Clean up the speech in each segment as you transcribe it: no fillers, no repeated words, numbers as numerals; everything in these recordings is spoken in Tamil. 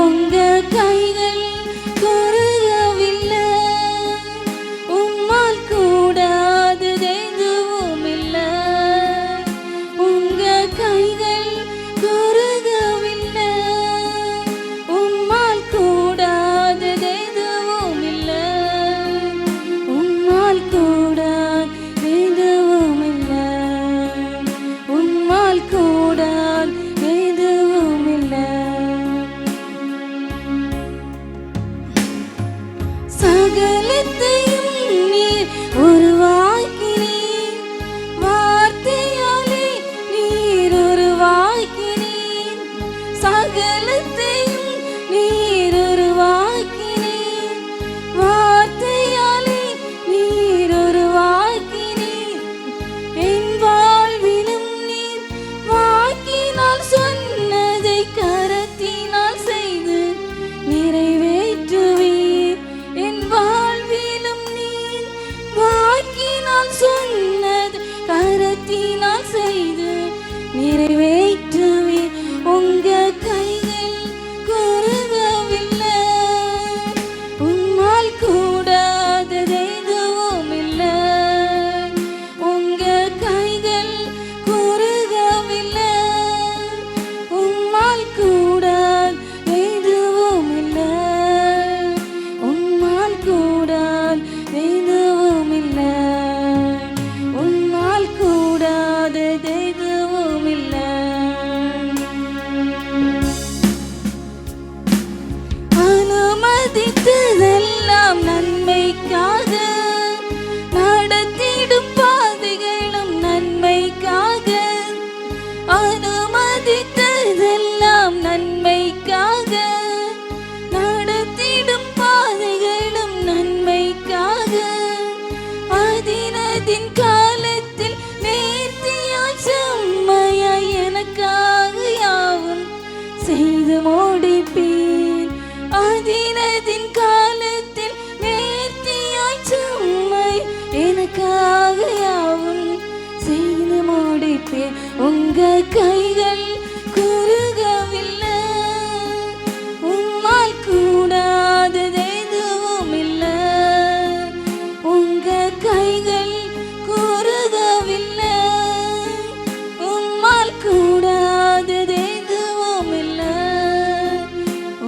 உங்க கைகள் குறுகவில்லை, உம்மால் கூடாதது எதுவும் இல்லை. உங்க கைகள் குறுகவில்லை, உம்மால் கூடாதது எதுவும் இல்லை. உம்மால் கூடாதது எதுவும் இல்லை, உம்மால் கூடாதது எதுவும் இல்லை. சகலத்தையும் நீர் உருவாக்கினீர், வார்த்தையாலே நீர் உருவாக்கினீர். சகலத்தையும் நீர் உருவாக்கினீர், வார்த்தையாலே நீர் உருவாக்கினீர். என் வாழ்விலும் நீர் வாக்கினால் சொன்னதை கரத்தினால் செய்து நிறைவேற்றுவீர். என் வாழ்விலும் நீர் வாக்கினால் சொன்னது கரத்தினால் செய்து நிறைவேற்றுவீர். உங்க கைகள் குறுகவில்லை, உம்மால் கூடாதது எதுவும் இல்லை. உங்க கைகள் குறுகவில்லை, உம்மால் கூடாதது எதுவும் இல்லை. உம்மால் கூடாதது எதுவும் இல்லை, உம்மால் கூடாதது எதுவும் இல்லை. அனுமதித்ததெல்லாம் நன்மைக்காக, நடத்திடும் பாதைகளும் நன்மைக்காக. அனுமதித்ததெல்லாம் நன்மைக்காக, நடத்திடும் பாதைகளும் நன்மைக்காக. அதினதின் காலத்தில் நேர்த்தியாய் செம்மையாய் எனக்காக யாவும் செய்து முடிப்பீர். அதினதின் காலத்தில் நேர்த்தியாய் செம்மை எனக்காக யாவும் செய்து முடிப்பீர். உங்க கைகள் குறுகவில்லை, உம்மால் கூடாதது எதுவும் இல்லை. உங்க கைகள் குறுகவில்லை, உம்மால் கூடாதது எதுவும் இல்லை.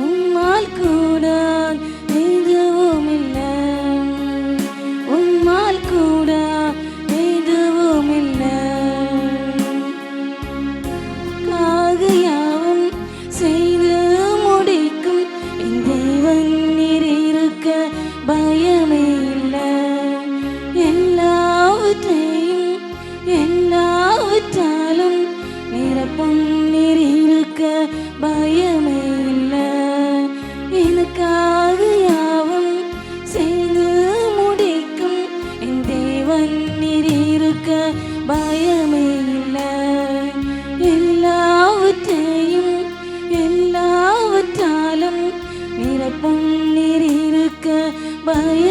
உம்மால் கூடாதது எதுவும் இல்லை, உம்மால் கூடாதது எதுவும் இல்லை. காகையாவும் செய்து முடிக்கும் என் தேவன் நீர் இருக்க பயமே இல்லை. எல்லாவற்றையும் எல்லாவற்றாலும் நிரப்பும் நீர் இருக்க பயமே இல்லை. எனக்காக யாவும் செய்து முடிக்கும் என் தேவன் நீர் இருக்க பயமே இல்லை. எல்லாவற்றையும் எல்லாவற்றாலும் நிரப்பும் நீர் இருக்க பய